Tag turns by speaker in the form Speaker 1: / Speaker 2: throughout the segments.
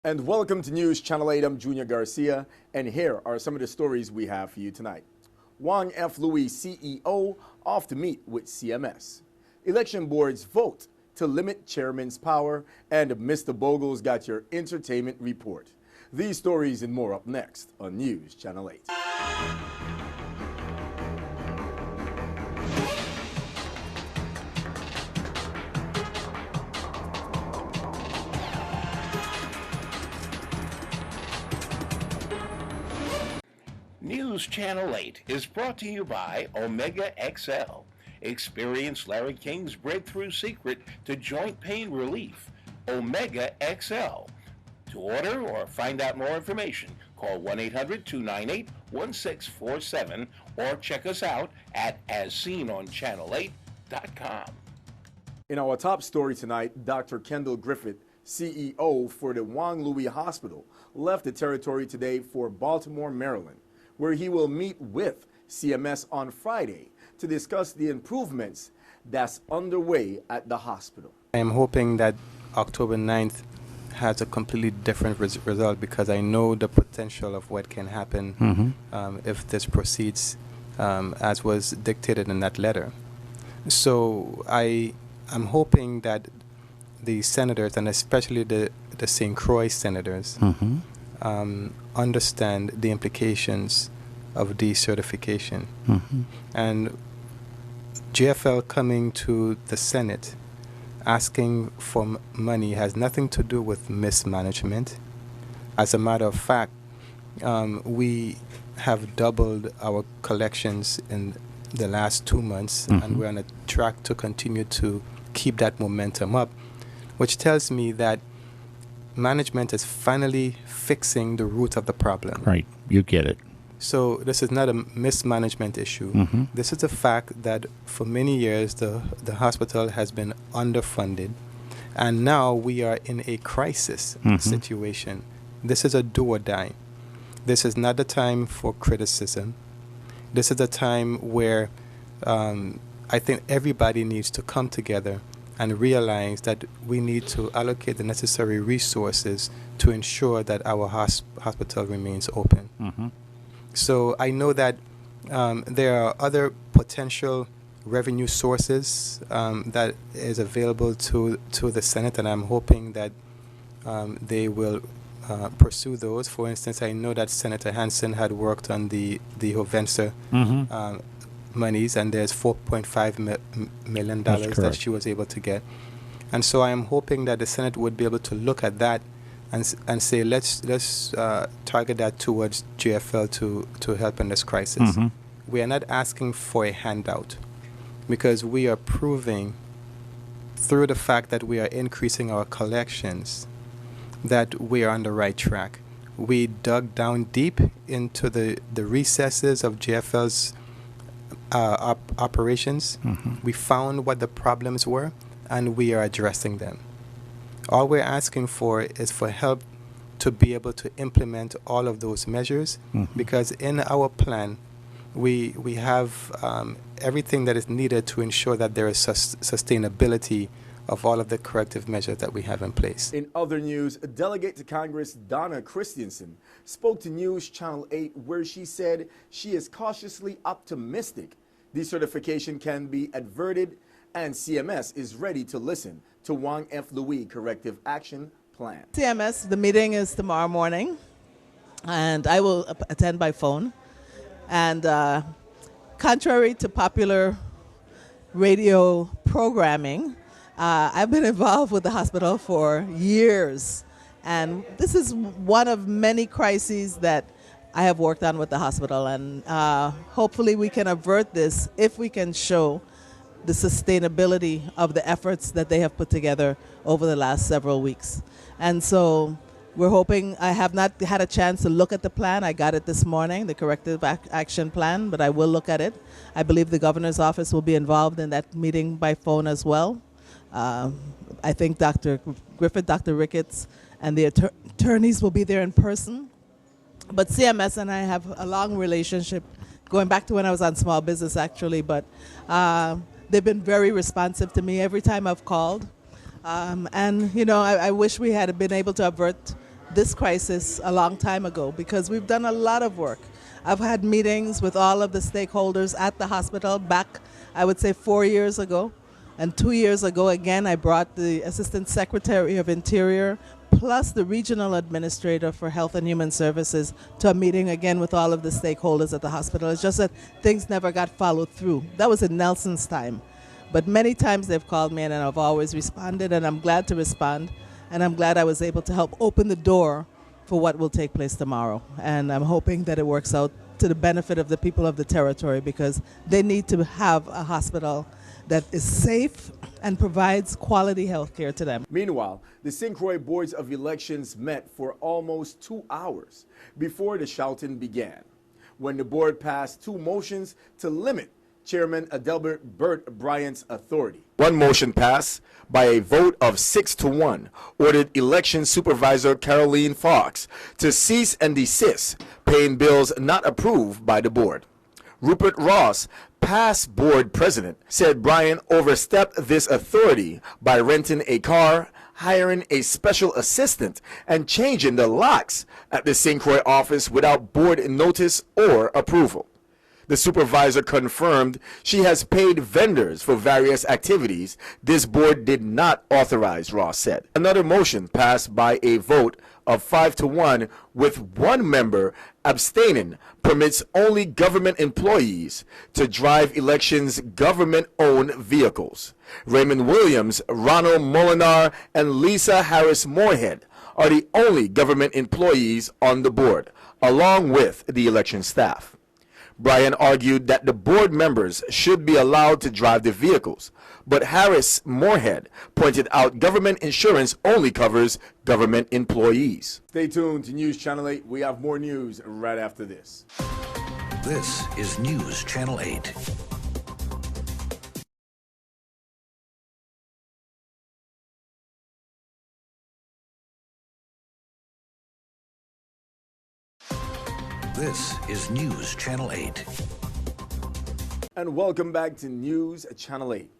Speaker 1: And welcome to News Channel 8. I'm Junior Garcia, and here are some of the stories we have for you tonight. Wang F. Louis, CEO, off to meet with CMS. Election boards vote to limit chairman's power, and Mr. Bogle's got your entertainment report. These stories and more up next on News Channel 8.
Speaker 2: News Channel 8 is brought to you by Omega XL. Experience Larry King's breakthrough secret to joint pain relief, Omega XL. To order or find out more information, call 1-800-298-1647 or check us out at asseenonchanel8.com.
Speaker 1: In our top story tonight, Dr. Kendall Griffith, CEO for the Wang Louis Hospital, left the territory today for Baltimore, Maryland, where he will meet with CMS on Friday to discuss the improvements that's underway at the hospital.
Speaker 3: I am hoping that October 9th has a completely different result, because I know the potential of what can happen if this proceeds as was dictated in that letter. So I am hoping that the senators, and especially the St. Croix senators, understand the implications of decertification. And GFL coming to the Senate asking for money has nothing to do with mismanagement. As a matter of fact, we have doubled our collections in the last 2 months, and we're on a track to continue to keep that momentum up, which tells me that management is finally fixing the root of the problem.
Speaker 4: Right, you get it.
Speaker 3: So this is not a mismanagement issue. This is a fact that for many years the hospital has been underfunded, and now we are in a crisis situation. This is a do or die. This is not the time for criticism. This is a time where I think everybody needs to come together and realize that we need to allocate the necessary resources to ensure that our hospital remains open. So I know that there are other potential revenue sources that is available to the Senate, and I'm hoping that they will pursue those. For instance, I know that Senator Hansen had worked on the Hovensa monies, and there's $4.5 million that she was able to get. And so I am hoping that the Senate would be able to look at that and say, let's target that towards GFL to help in this crisis. We are not asking for a handout, because we are proving through the fact that we are increasing our collections that we are on the right track. We dug down deep into the recesses of GFL's operations. We found what the problems were, and we are addressing them. All we're asking for is for help to be able to implement all of those measures, because in our plan, we have everything that is needed to ensure that there is sustainability of all of the corrective measures that we have in place.
Speaker 1: In other news, a delegate to Congress, Donna Christensen, spoke to News Channel 8, where she said she is cautiously optimistic decertification can be averted, and CMS is ready to listen to Wang F. Louis corrective action plan.
Speaker 5: CMS, the meeting is tomorrow morning, and I will attend by phone. And contrary to popular radio programming, I've been involved with the hospital for years, and this is one of many crises that I have worked on with the hospital, and hopefully we can avert this if we can show the sustainability of the efforts that they have put together over the last several weeks. And so we're hoping. I have not had a chance to look at the plan. I got it this morning, the corrective action plan, but I will look at it. I believe the governor's office will be involved in that meeting by phone as well. I think Dr. Griffith, Dr. Ricketts, and the attorneys will be there in person. But CMS and I have a long relationship, going back to when I was on small business, actually. But they've been very responsive to me every time I've called. And, you know, I wish we had been able to avert this crisis a long time ago because we've done a lot of work. I've had meetings with all of the stakeholders at the hospital back, I would say, 4 years ago. And 2 years ago, again, I brought the Assistant Secretary of Interior plus the Regional Administrator for Health and Human Services to a meeting again with all of the stakeholders at the hospital. It's just that things never got followed through. That was in Nelson's time. But many times they've called me and I've always responded, and I'm glad to respond. And I'm glad I was able to help open the door for what will take place tomorrow. And I'm hoping that it works out to the benefit of the people of the territory because they need to have a hospital that is safe and provides quality health care to them.
Speaker 1: Meanwhile, the St. Croix Boards of Elections met for almost 2 hours before the shouting began, when the board passed 2 motions to limit Chairman Adelbert Burt Bryant's authority. One motion passed by a vote of 6-1, ordered Election Supervisor Caroline Fox to cease and desist paying bills not approved by the board. Rupert Ross, past board president, said Bryant overstepped this authority by renting a car, hiring a special assistant, and changing the locks at the St. Croix office without board notice or approval. The supervisor confirmed she has paid vendors for various activities this board did not authorize, Ross said. Another motion passed by a vote of 5-1 with one member abstaining permits only government employees to drive elections' government-owned vehicles. Raymond Williams, Ronald Molinar, and Lisa Harris Moorhead are the only government employees on the board, along with the election staff. Bryan argued that the board members should be allowed to drive the vehicles, but Harris Moorhead pointed out government insurance only covers government employees. Stay tuned to News Channel 8. We have more news right after this.
Speaker 4: This is News Channel 8. This is News Channel 8.
Speaker 1: And welcome back to News Channel 8.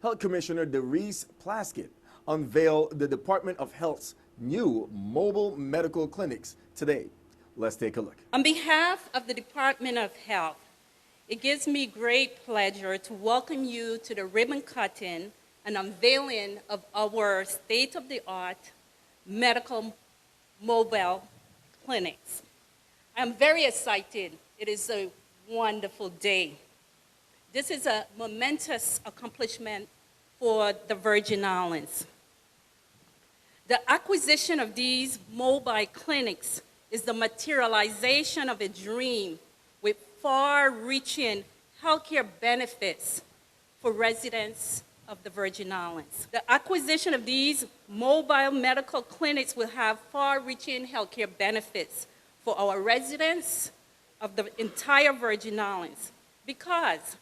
Speaker 1: Health Commissioner Derice Plaskett unveiled the Department of Health's new mobile medical clinics today. Let's take a look.
Speaker 6: On behalf of the Department of Health, it gives me great pleasure to welcome you to the ribbon cutting and unveiling of our state-of-the-art medical mobile clinics. I'm very excited. It is a wonderful day. This is a momentous accomplishment for the Virgin Islands. The acquisition of these mobile clinics is the materialization of a dream with far-reaching healthcare benefits for residents of the Virgin Islands. The acquisition of these mobile medical clinics will have far-reaching healthcare benefits for our residents of the entire Virgin Islands, because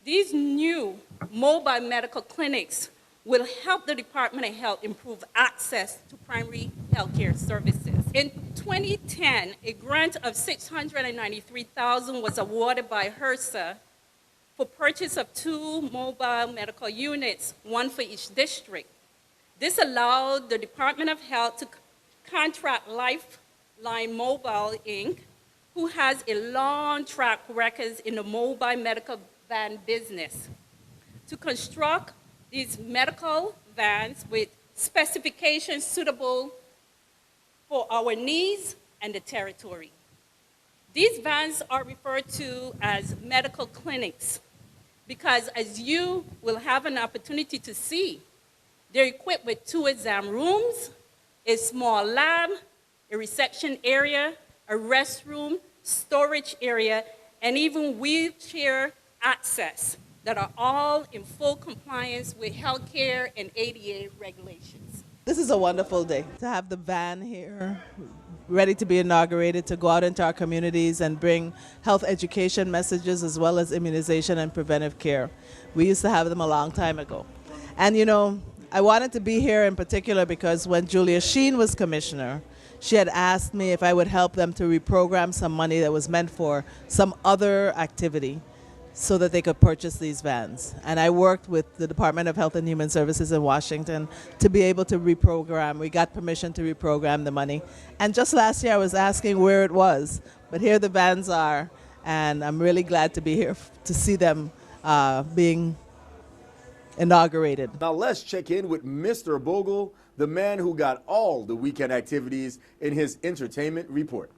Speaker 6: these new mobile medical clinics will help the Department of Health improve access to primary healthcare services. In 2010, a grant of $693,000 was awarded by HRSA for purchase of 2 mobile medical units, 1 for each district. This allowed the Department of Health to contract Lifeline Mobile, Inc., who has a long track record in the mobile medical van business, to construct these medical vans with specifications suitable for our needs and the territory. These vans are referred to as medical clinics because, as you will have an opportunity to see, they're equipped with 2 exam rooms, a small lab, a reception area, a restroom, storage area, and even wheelchair access that are all in full compliance with healthcare and ADA regulations.
Speaker 5: This is a wonderful day to have the van here, ready to be inaugurated, to go out into our communities and bring health education messages as well as immunization and preventive care. We used to have them a long time ago. And you know, I wanted to be here in particular because when Julia Sheen was commissioner, she had asked me if I would help them to reprogram some money that was meant for some other activity so that they could purchase these vans. And I worked with the Department of Health and Human Services in Washington to be able to reprogram. We got permission to reprogram the money. And just last year I was asking where it was, but here the vans are, and I'm really glad to be here to see them being inaugurated.
Speaker 1: Now let's check in with Mr. Bogle, the man who got all the weekend activities in his entertainment report.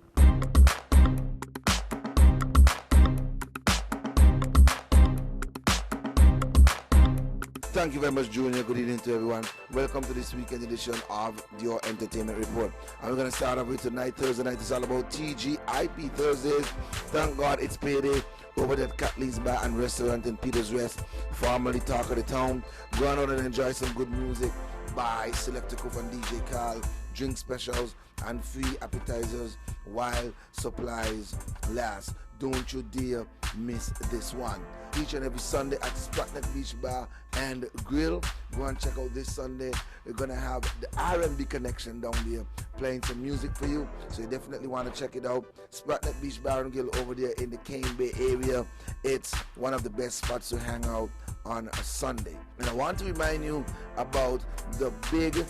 Speaker 7: Thank you very much, Junior. Good evening to everyone. Welcome to this weekend edition of your Entertainment Report. And we're going to start off with tonight, Thursday night. It's all about TGIP Thursdays. Thank God it's payday over there at Catley's Bar and Restaurant in Peters West, formerly Talk of the Town. Go on out and enjoy some good music by Selector Cook and DJ Carl, drink specials and free appetizers while supplies last. Don't you dare miss this one. Each and every Sunday at Spratnet Beach Bar and Grill. Go and check out this Sunday. We're going to have the R&B connection down there playing some music for you. So you definitely want to check it out. Spratnet Beach Bar and Grill over there in the Cane Bay area. It's one of the best spots to hang out on a Sunday. And I want to remind you about the big,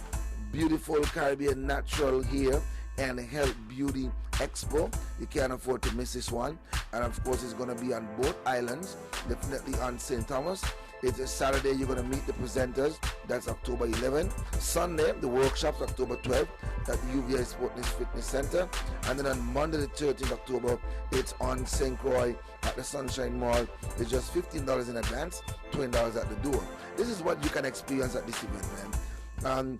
Speaker 7: beautiful Caribbean Natural Hair and Health Beauty Expo. You can't afford to miss this one. And of course it's going to be on both islands, definitely on St. Thomas. It's a Saturday, you're going to meet the presenters. That's October 11th. Sunday, the workshops, October 12th at the UVI Sportness Fitness Center. And then on Monday the 13th October, it's on St. Croix at the Sunshine Mall. It's just $15 in advance, $20 at the door. This is what you can experience at this event, man.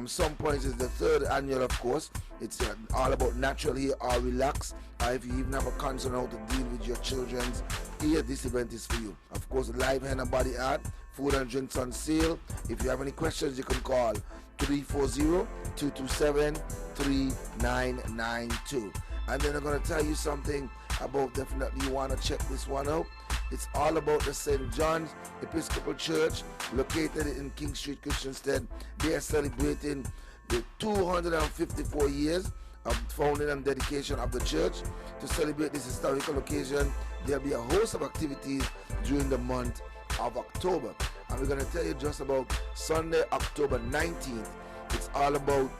Speaker 7: Some points is the third annual, of course. It's all about natural hair or relax. If you even have a concern how to deal with your children's hair, this event is for you. Of course, live henna body art, food and drinks on sale. If you have any questions, you can call 340-227-3992. And then I'm going to tell you something about, definitely you want to check this one out. It's all about the St. John's Episcopal Church located in King Street, Christiansted. They are celebrating the 254 years of founding and dedication of the church. To celebrate this historical occasion, there'll be a host of activities during the month of October. And we're going to tell you just about Sunday, October 19th. It's all about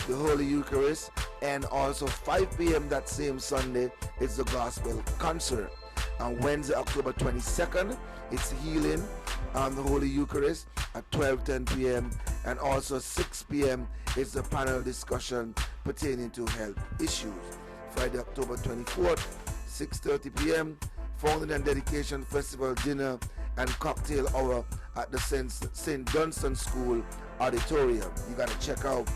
Speaker 7: the Holy Eucharist, and also 5 p.m. that same Sunday, it's the gospel concert. On Wednesday, October 22nd, it's healing on the Holy Eucharist at 12:10 p.m. And also 6 p.m. is the panel discussion pertaining to health issues. Friday, October 24th, 6:30 p.m., Founding and Dedication Festival dinner and cocktail hour at the St. Dunstan School Auditorium. You got to check out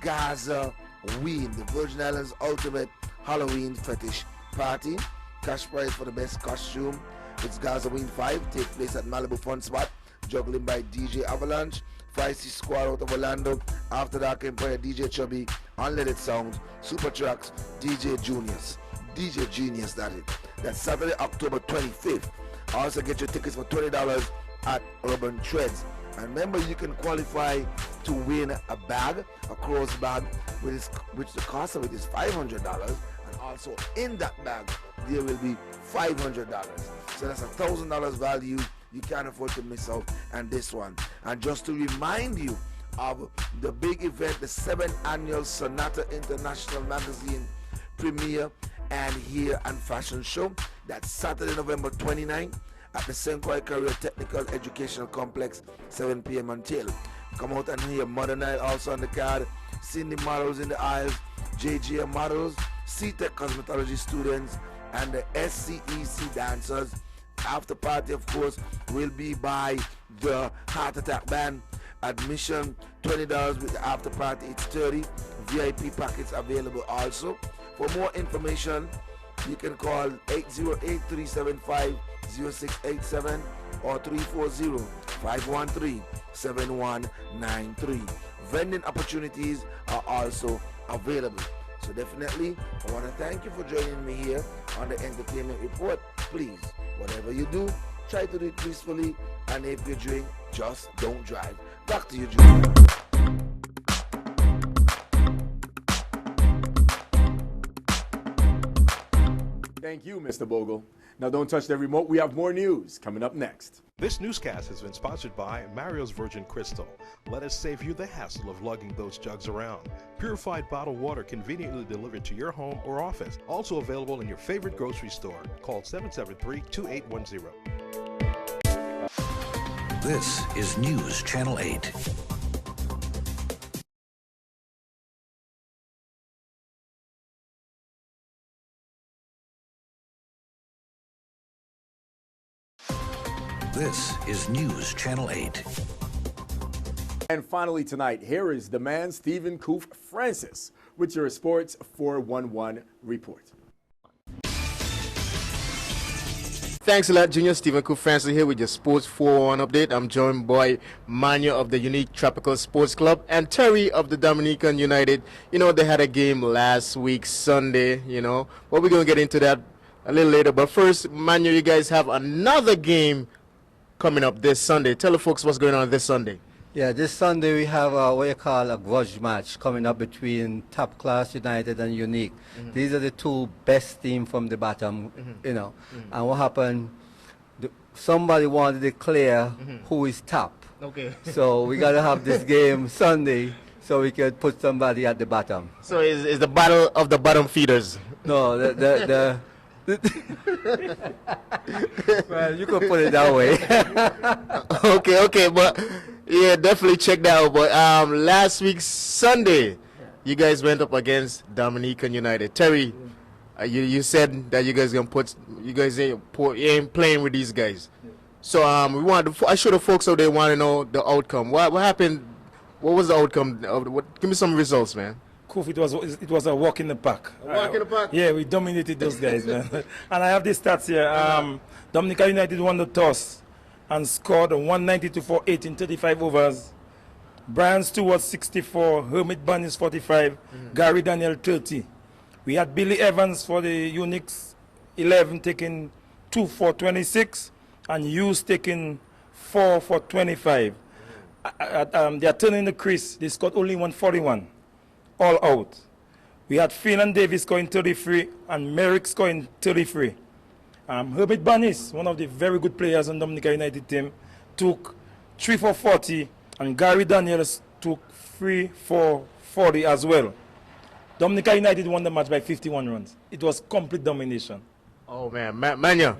Speaker 7: Gaza Ween, the Virgin Islands Ultimate Halloween Fetish Party. Cash prize for the best costume. It's Gaza Ween 5. Take place at Malibu Fun Spot. Juggling by DJ Avalanche. 5C Squad out of Orlando. After Dark Empire, DJ Chubby. Unleaded Sounds. Super Tracks. DJ Juniors. DJ Genius, that is. That's Saturday, October 25th. Also get your tickets for $20 at Urban Treads. And remember, you can qualify to win a bag, a cross bag, which the cost of it is $500. And also in that bag, there will be $500. So that's $1,000 value. You can't afford to miss out on this one. And just to remind you of the big event, the 7th annual Sonata International Magazine premiere and hair and fashion show. That's Saturday, November 29th at the St. Croix Career Technical Educational Complex, 7 p.m. until. Come out and hear Modern Nile also on the card, Cindy models in the aisles, JGM models, C-Tech cosmetology students, and the SCEC dancers. After party, of course, will be by the Heart Attack Band. Admission $20 with the after party, it's $30. VIP packets available also. For more information, you can call 808-375-0687 or 340-513-7193. Vending opportunities are also available. So definitely, I want to thank you for joining me here on the Entertainment Report. Please, whatever you do, try to do it peacefully, and if you drink, just don't drive. Back to you, Junior.
Speaker 1: Thank you, Mr. Bogle. Now don't touch the remote. We have more news coming up next.
Speaker 8: This newscast has been sponsored by Mario's Virgin Crystal. Let us save you the hassle of lugging those jugs around. Purified bottled water conveniently delivered to your home or office. Also available in your favorite grocery store. Call 773-2810.
Speaker 4: This is News Channel 8. This is News Channel 8.
Speaker 1: And finally tonight, here is the man, Stephen Koof Francis, with your Sports 411 report. Thanks a lot, Junior. Stephen Koof Francis here with your Sports 411 update. I'm joined by Manya of the Unique Tropical Sports Club and Terry of the Dominican United. You know, they had a game last week, Sunday, but we're going to get into that a little later. But first, Manya, you guys have another game coming up this Sunday. Tell the folks what's going on this Sunday.
Speaker 9: Yeah, this Sunday we have what you call a grudge match coming up between Top Class United and Unique. These are the two best teams from the bottom, And what happened, somebody wanted to declare who is top.
Speaker 1: Okay.
Speaker 9: So we got to have this game Sunday so we can put somebody at the bottom.
Speaker 1: So is the battle of the bottom feeders?
Speaker 9: No, well, you could put it that way.
Speaker 1: okay, but yeah, definitely check that out. But last week Sunday, you guys went up against Dominican United. Terry, you said that you guys ain't playing with these guys. So I'm sure the folks out there want to know the outcome. What happened? What was the outcome? Give me some results, man.
Speaker 10: It was a walk in the park.
Speaker 1: A walk in the park?
Speaker 10: Yeah, we dominated those guys, man. And I have the stats here. Dominican United won the toss and scored 192 for 8 in 35 overs. Brian Stewart 64, Hermit Bunnies 45, Gary Daniel 30. We had Billy Evans for the Unix 11 taking 2 for 26 and Hughes taking 4 for 25. They are turning the crease. They scored only 141. All out. We had Phelan Davis scoring 33 and Merrick scoring 33. Herbert Bunnies, one of the very good players on Dominican United team, took 3 for 40 and Gary Daniels took 3 for 40 as well. Dominican United won the match by 51 runs. It was complete domination.
Speaker 1: Oh man, Manya,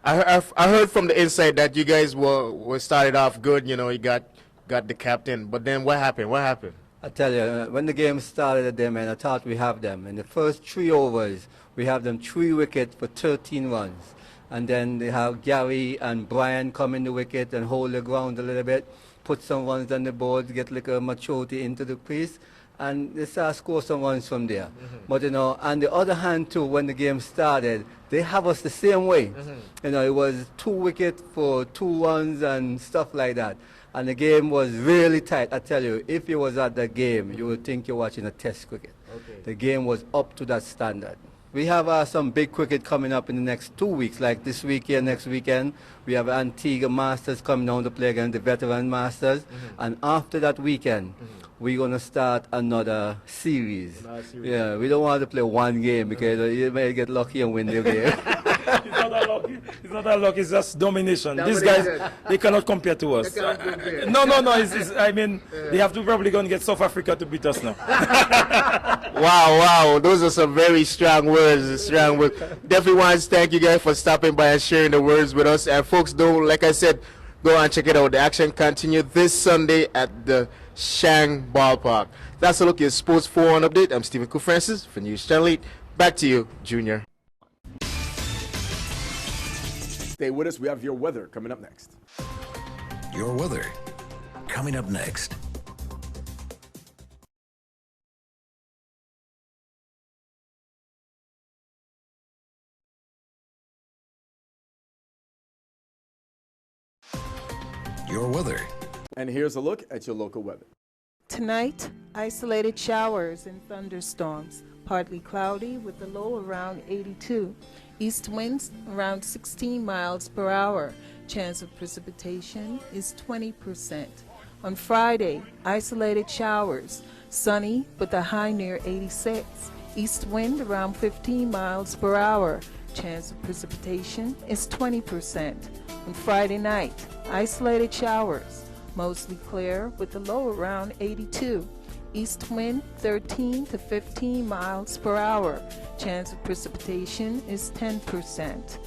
Speaker 1: I heard from the inside that you guys were started off good. You got the captain, but then what happened?
Speaker 9: I tell you, when the game started, I thought we have them. In the first 3 overs, we have them 3 wickets for 13 runs. And then they have Gary and Brian come in the wicket and hold the ground a little bit, put some runs on the board, get like a maturity into the crease, and they start score some runs from there. But, on the other hand, too, when the game started, they have us the same way. It was 2 wickets for 2 runs and stuff like that. And the game was really tight. I tell you, if you was at the game, you would think you're watching a test cricket. Okay. The game was up to that standard. We have some big cricket coming up in the next 2 weeks, like this weekend, next weekend. We have Antigua Masters coming down to play against the Veteran Masters. And after that weekend, we're going to start another series. Yeah, we don't want to play one game because you may get lucky and win the game.
Speaker 10: It's not that lucky. It's just domination. These guys, they cannot compare to us. No. They have to probably go and get South Africa to beat us now.
Speaker 1: Wow. Those are some very strong words. Definitely want to thank you guys for stopping by and sharing the words with us. And folks, like I said, go and check it out. The action continues this Sunday at the Shang Ballpark. That's a look at Sports 411 update. I'm Stephen Koof Francis for News Channel 8. Back to you, Junior. Stay with us. We have your weather coming up next.
Speaker 4: Your weather coming up next. Your weather.
Speaker 1: And here's a look at your local weather.
Speaker 11: Tonight, isolated showers and thunderstorms. Partly cloudy with a low around 82. East winds around 16 miles per hour. Chance of precipitation is 20%. On Friday, isolated showers. Sunny with a high near 86. East wind around 15 miles per hour. Chance of precipitation is 20%. On Friday night, isolated showers, mostly clear with a low around 82. East wind 13 to 15 miles per hour. Chance of precipitation is 10%.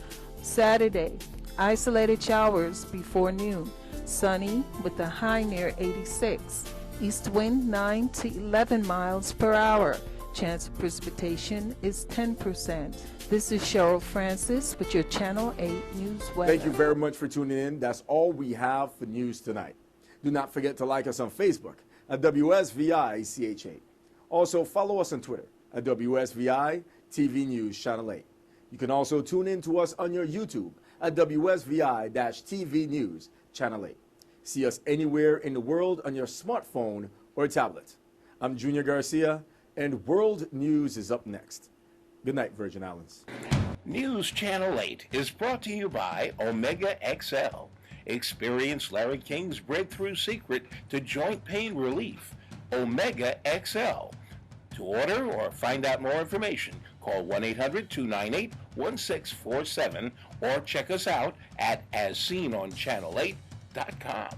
Speaker 11: Saturday, isolated showers before noon. Sunny with a high near 86. East wind 9 to 11 miles per hour. Chance of precipitation is 10%. This is Cheryl Francis with your Channel 8 News Weather.
Speaker 1: Thank you very much for tuning in. That's all we have for news tonight. Do not forget to like us on Facebook at WSVI-CH8. Also, follow us on Twitter at WSVI-TV News Channel 8. You can also tune in to us on your YouTube at WSVI-TV News Channel 8. See us anywhere in the world on your smartphone or tablet. I'm Junior Garcia, and World News is up next. Good night, Virgin Islands.
Speaker 2: News Channel 8 is brought to you by Omega XL. Experience Larry King's breakthrough secret to joint pain relief, Omega XL. To order or find out more information, call 1-800-298-1647 or check us out at AsSeenOnChannel8.com.